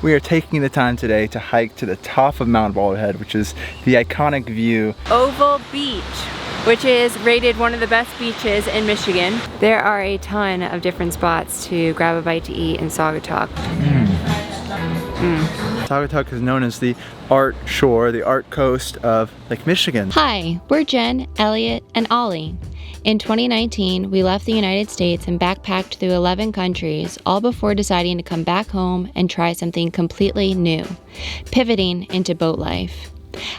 We are taking the time today to hike to the top of Mount Baldhead, which is the iconic view. Oval Beach, which is rated one of the best beaches in Michigan. There are a ton of different spots to grab a bite to eat in Saugatuck. Saugatuck is known as the art shore, the art coast of Lake Michigan. Hi, we're Jen, Elliot, and Ollie. In 2019, we left the United States and backpacked through 11 countries, all before deciding to come back home and try something completely new, pivoting into boat life.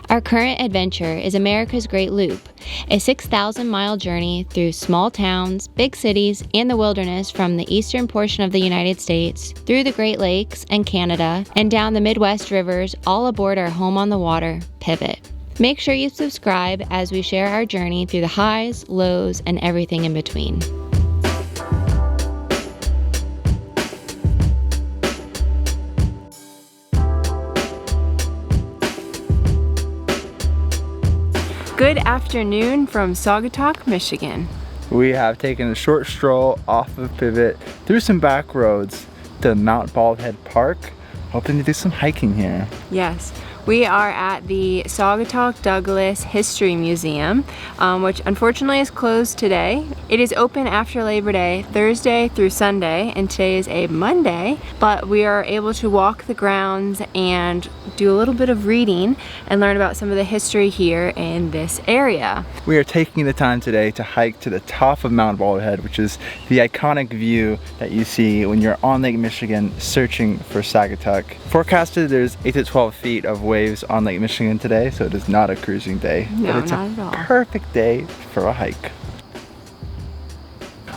Our current adventure is America's Great Loop, a 6,000-mile journey through small towns, big cities, and the wilderness from the eastern portion of the United States, through the Great Lakes and Canada, and down the Midwest rivers, all aboard our home on the water, Pivot. Make sure you subscribe as we share our journey through the highs, lows, and everything in between. Good afternoon from Saugatuck, Michigan. We have taken a short stroll off of Pivot through some back roads to Mount Baldhead Park, hoping to do some hiking here. Yes. We are at the Saugatuck Douglas History Museum, which unfortunately is closed today. It is open after Labor Day, Thursday through Sunday, and today is a Monday, but we are able to walk the grounds and do a little bit of reading and learn about some of the history here in this area. We are taking the time today to hike to the top of Mount Baldhead, which is the iconic view that you see when you're on Lake Michigan searching for Saugatuck. Forecasted, there's 8 to 12 feet of waves on Lake Michigan today, so it is not a cruising day. No, but it's not at all. Perfect day for a hike.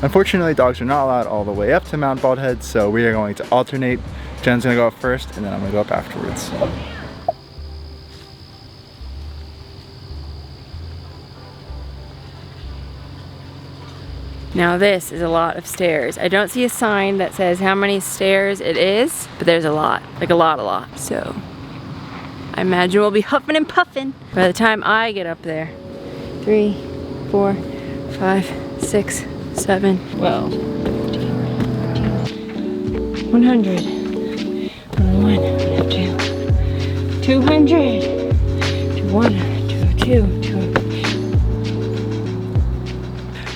Unfortunately, dogs are not allowed all the way up to Mount Baldhead, so we are going to alternate. Jen's gonna go up first, and then I'm gonna go up afterwards. Now this is a lot of stairs. I don't see a sign that says how many stairs it is, but there's a lot, like a lot. So I imagine we'll be huffing and puffing by the time I get up there. 3, 4, 5, 6, 7, 12, 15, 100, 101, 200, 201, 202, 203.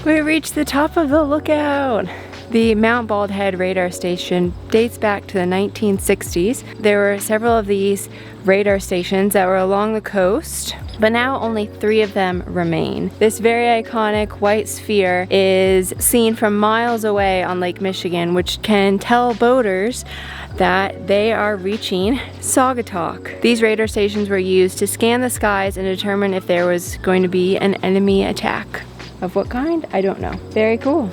We reached the top of the lookout. The Mount Baldhead radar station dates back to the 1960s. There were several of these radar stations that were along the coast, but now only 3 of them remain. This very iconic white sphere is seen from miles away on Lake Michigan, which can tell boaters that they are reaching Saugatuck. These radar stations were used to scan the skies and determine if there was going to be an enemy attack. Of what kind? I don't know. Very cool.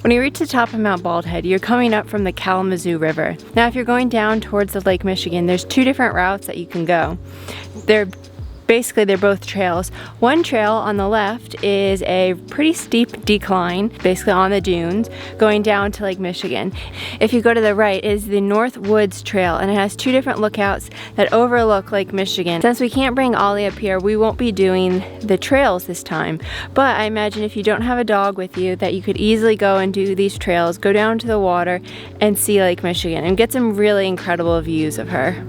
When you reach the top of Mount Baldhead, you're coming up from the Kalamazoo River. Now, if you're going down towards the Lake Michigan, there's 2 different routes that you can go. They're both trails. One trail on the left is a pretty steep decline, basically on the dunes, going down to Lake Michigan. If you go to the right is the North Woods Trail, and it has 2 different lookouts that overlook Lake Michigan. Since we can't bring Ollie up here, we won't be doing the trails this time. But I imagine if you don't have a dog with you, that you could easily go and do these trails, go down to the water and see Lake Michigan and get some really incredible views of her.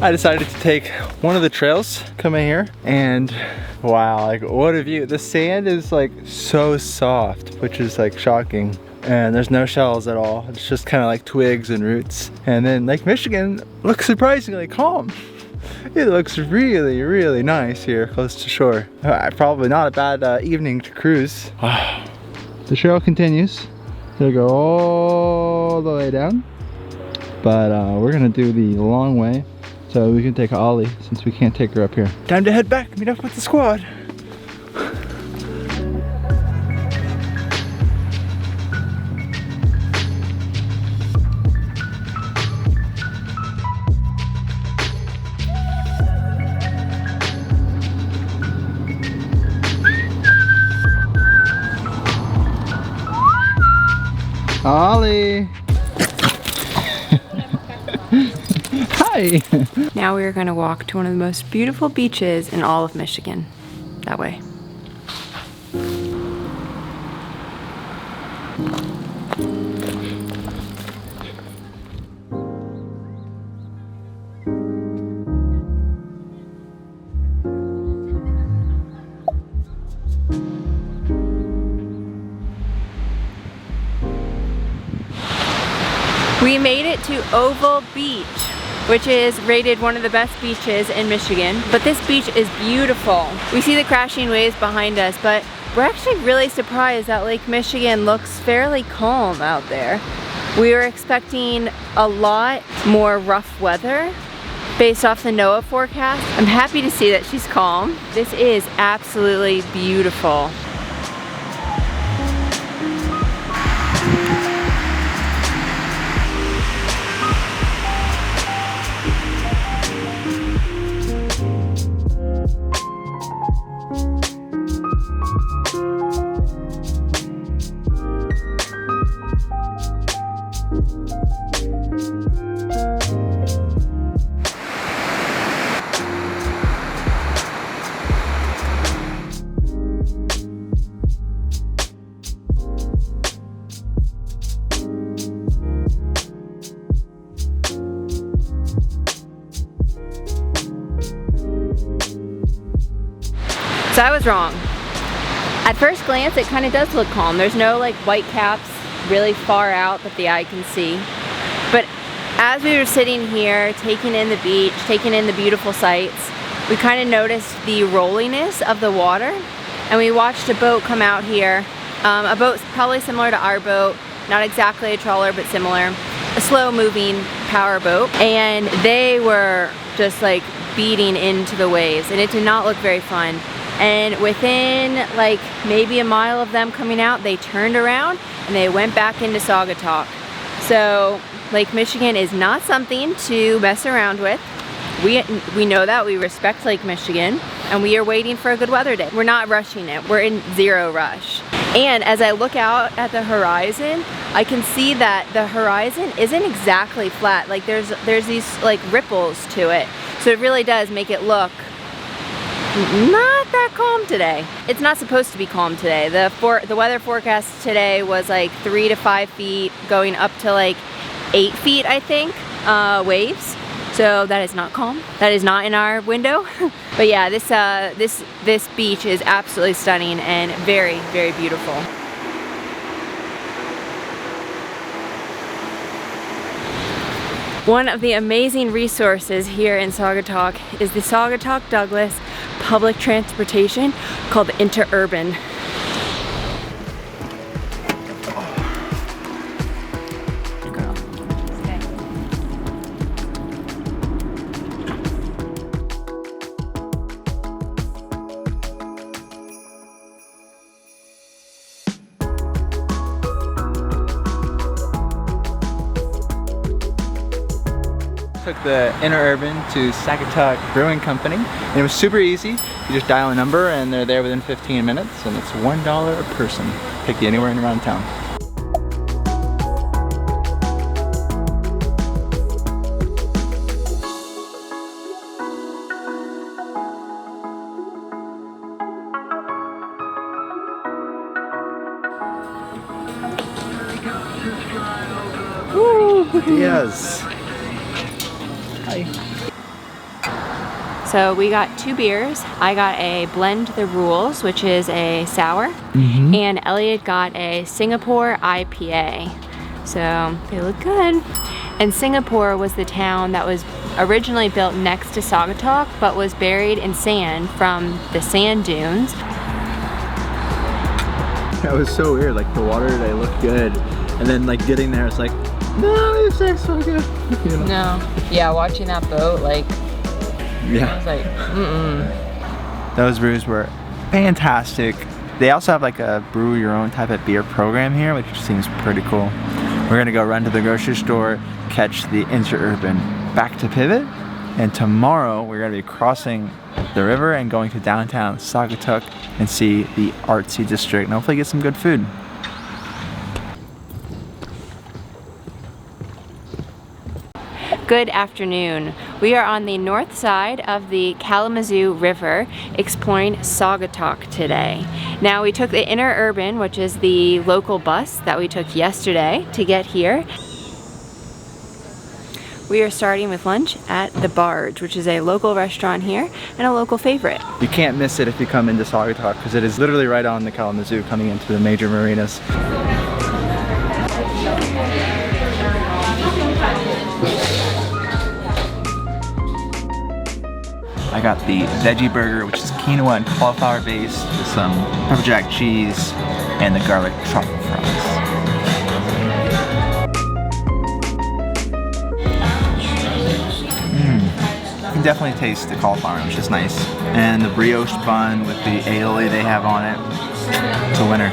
I decided to take one of the trails coming here, and wow, like what a view. The sand is like so soft, which is like shocking, and there's no shells at all. It's just kind of like twigs and roots. And then Lake Michigan looks surprisingly calm. It looks really nice here close to shore. Probably not a bad evening to cruise. Wow. The trail continues. It'll go all the way down, but we're gonna do the long way so we can take Ollie since we can't take her up here. Time to head back, meet up with the squad. Ollie! Hi! Now we are going to walk to one of the most beautiful beaches in all of Michigan. That way. We made it to Oval Beach, which is rated one of the best beaches in Michigan. But this beach is beautiful. We see the crashing waves behind us, but we're actually really surprised that Lake Michigan looks fairly calm out there. We were expecting a lot more rough weather based off the NOAA forecast. I'm happy to see that she's calm. This is absolutely beautiful. So I was wrong. At first glance, it kind of does look calm. There's no like white caps really far out that the eye can see. But as we were sitting here, taking in the beach, taking in the beautiful sights, we kind of noticed the rolliness of the water. And we watched a boat come out here. A boat probably similar to our boat, not exactly a trawler, but similar. A slow moving power boat. And they were just like beating into the waves, and it did not look very fun. And within like maybe a mile of them coming out, they turned around and they went back into Saugatuck. So Lake Michigan is not something to mess around with. We know that, we respect Lake Michigan, and we are waiting for a good weather day. We're not rushing it, we're in zero rush. And as I look out at the horizon, I can see that the horizon isn't exactly flat. Like there's these like ripples to it. So it really does make it look not that calm today. It's not supposed to be calm today. The weather forecast today was like 3 to 5 feet, going up to like 8 feet, I think, waves. So that is not calm. That is not in our window. But yeah, this beach is absolutely stunning and very, very beautiful. One of the amazing resources here in Saugatuck is the Saugatuck Douglas public transportation called the Interurban. Took the Interurban to Saugatuck Brewing Company, and it was super easy. You just dial a number and they're there within 15 minutes, and it's $1 a person. Pick you anywhere around town. Woo! Yes. Hi. So we got 2 beers. I got a Blend the Rules, which is a sour, and Elliot got a Singapore IPA. So they look good. And Singapore was the town that was originally built next to Saugatuck, but was buried in sand from the sand dunes. That was so weird. Like the water today looked good, and then like getting there, it's like, no, this tastes so good. You know? No. Yeah, watching that boat, like, yeah. I was like, Those brews were fantastic. They also have like a brew your own type of beer program here, which seems pretty cool. We're gonna go run to the grocery store, catch the Interurban back to Pivot, and tomorrow we're gonna be crossing the river and going to downtown Saugatuck and see the artsy district and hopefully get some good food. Good afternoon. We are on the north side of the Kalamazoo River exploring Saugatuck today. Now we took the interurban, which is the local bus that we took yesterday to get here. We are starting with lunch at the Barge, which is a local restaurant here and a local favorite. You can't miss it if you come into Saugatuck because it is literally right on the Kalamazoo coming into the major marinas. I got the veggie burger, which is quinoa and cauliflower based with some pepper jack cheese and the garlic truffle fries. You can definitely taste the cauliflower, which is nice. And the brioche bun with the aioli they have on it, it's a winner.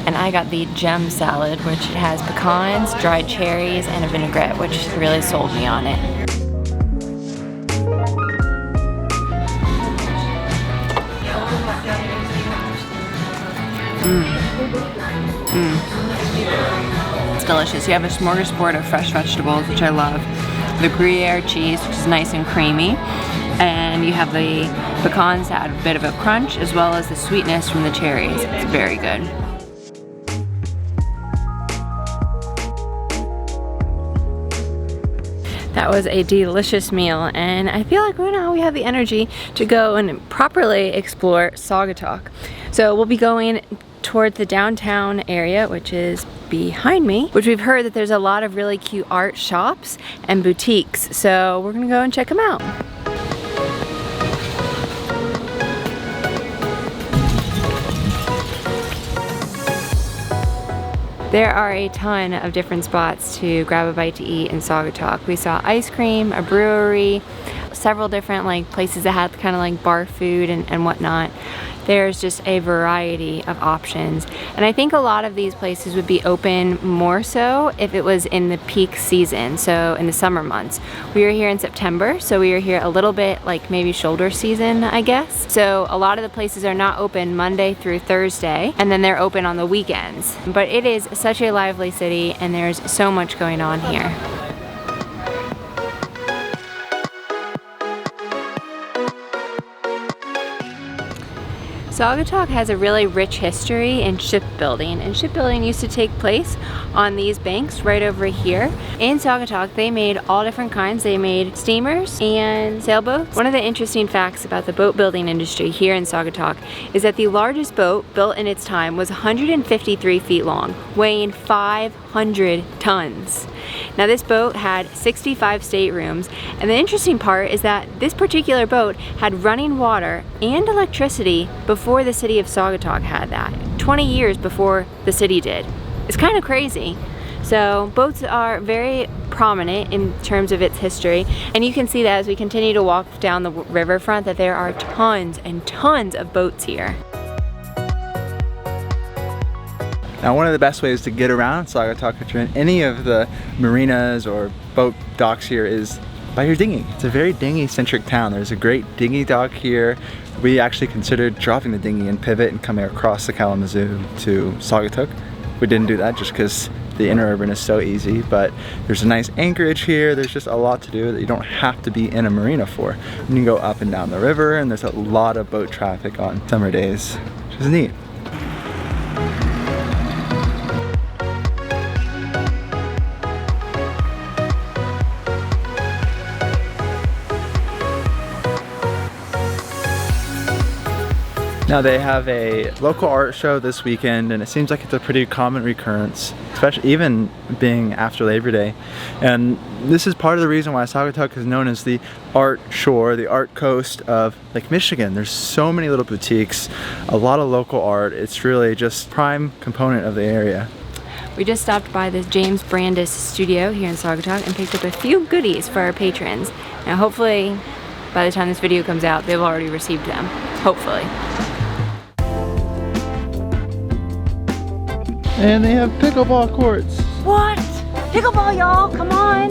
And I got the gem salad, which has pecans, dried cherries, and a vinaigrette, which really sold me on it. It's delicious. You have a smorgasbord of fresh vegetables, which I love. The Gruyere cheese, which is nice and creamy. And you have the pecans that add a bit of a crunch, as well as the sweetness from the cherries. It's very good. That was a delicious meal, and I feel like right now we have the energy to go and properly explore Saugatuck. So we'll be going towards the downtown area, which is behind me, which we've heard that there's a lot of really cute art shops and boutiques. So we're gonna go and check them out. There are a ton of different spots to grab a bite to eat in Saugatuck. We saw ice cream, a brewery, several different places that had kind of bar food and whatnot. There's just a variety of options. And I think a lot of these places would be open more so if it was in the peak season, so in the summer months. We were here in September, so we were here a little bit maybe shoulder season, I guess. So a lot of the places are not open Monday through Thursday, and then they're open on the weekends. But it is such a lively city, and there's so much going on here. Saugatuck has a really rich history in shipbuilding, and shipbuilding used to take place on these banks right over here. In Saugatuck, they made all different kinds. They made steamers and sailboats. One of the interesting facts about the boat building industry here in Saugatuck is that the largest boat built in its time was 153 feet long, weighing 500 tons. Now this boat had 65 staterooms, and the interesting part is that this particular boat had running water and electricity before the city of Saugatuck had that, 20 years before the city did. It's kind of crazy. So boats are very prominent in terms of its history, and you can see that as we continue to walk down the riverfront that there are tons and tons of boats here. Now, one of the best ways to get around Saugatuck, if you're in any of the marinas or boat docks here, is by your dinghy. It's a very dinghy-centric town. There's a great dinghy dock here. We actually considered dropping the dinghy and pivot and coming across the Kalamazoo to Saugatuck. We didn't do that just because the interurban is so easy, but there's a nice anchorage here. There's just a lot to do that you don't have to be in a marina for. You can go up and down the river, and there's a lot of boat traffic on summer days, which is neat. Now they have a local art show this weekend, and it seems like it's a pretty common recurrence, especially even being after Labor Day. And this is part of the reason why Saugatuck is known as the art shore, the art coast of Lake Michigan. There's so many little boutiques, a lot of local art. It's really just prime component of the area. We just stopped by the James Brandis studio here in Saugatuck and picked up a few goodies for our patrons. Now hopefully by the time this video comes out, they've already received them. Hopefully. And they have pickleball courts. What? Pickleball, y'all, come on.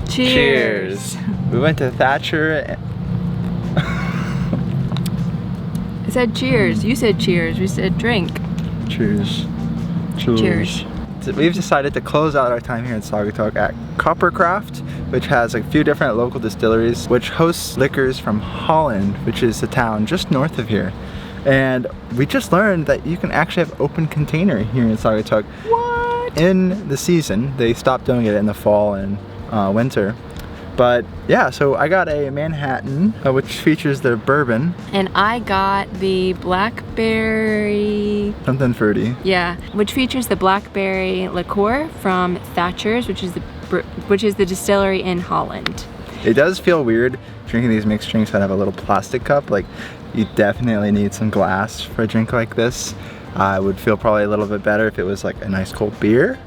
Cheers. We went to Thatcher. Is said cheers. You said cheers. We said drink. Cheers. Cheers. We've decided to close out our time here in Saugatuck at Coppercraft, which has a few different local distilleries, which hosts liquors from Holland, which is a town just north of here. And we just learned that you can actually have open container here in Saugatuck. What? In the season. They stopped doing it in the fall and winter. But yeah, so I got a Manhattan, which features their bourbon. And I got the blackberry... Something fruity. Yeah, which features the blackberry liqueur from Thatcher's, which is the distillery in Holland. It does feel weird drinking these mixed drinks that have a little plastic cup. Like, you definitely need some glass for a drink like this. I would feel probably a little bit better if it was like a nice cold beer.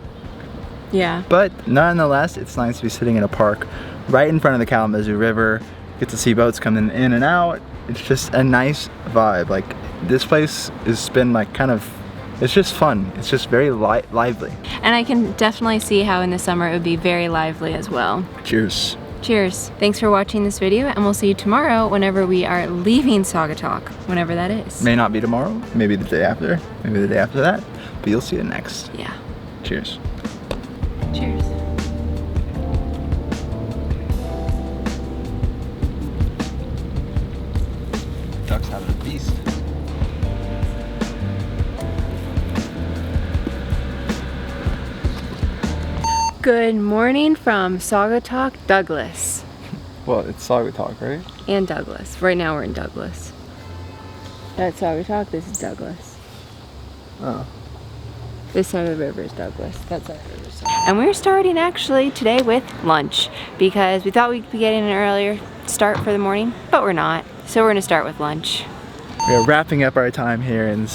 Yeah. But nonetheless, it's nice to be sitting in a park right in front of the Kalamazoo River. Get to see boats coming in and out. It's just a nice vibe. Like, this place has been like kind of, it's just fun. It's just very lively. And I can definitely see how in the summer it would be very lively as well. Cheers. Cheers. Thanks for watching this video, and we'll see you tomorrow whenever we are leaving Saugatuck, whenever that is. May not be tomorrow, maybe the day after, maybe the day after that, but you'll see it next. Yeah. Cheers. Cheers. Duck's having a feast. Good morning from Saugatuck Douglas. Well, it's Saugatuck, right? And Douglas. Right now we're in Douglas. That's Saugatuck, this is Douglas. Oh. This side of the river is Douglas. That side of the river is Douglas. And we're starting actually today with lunch because we thought we'd be getting an earlier start for the morning, but we're not. So we're gonna start with lunch. We are wrapping up our time here in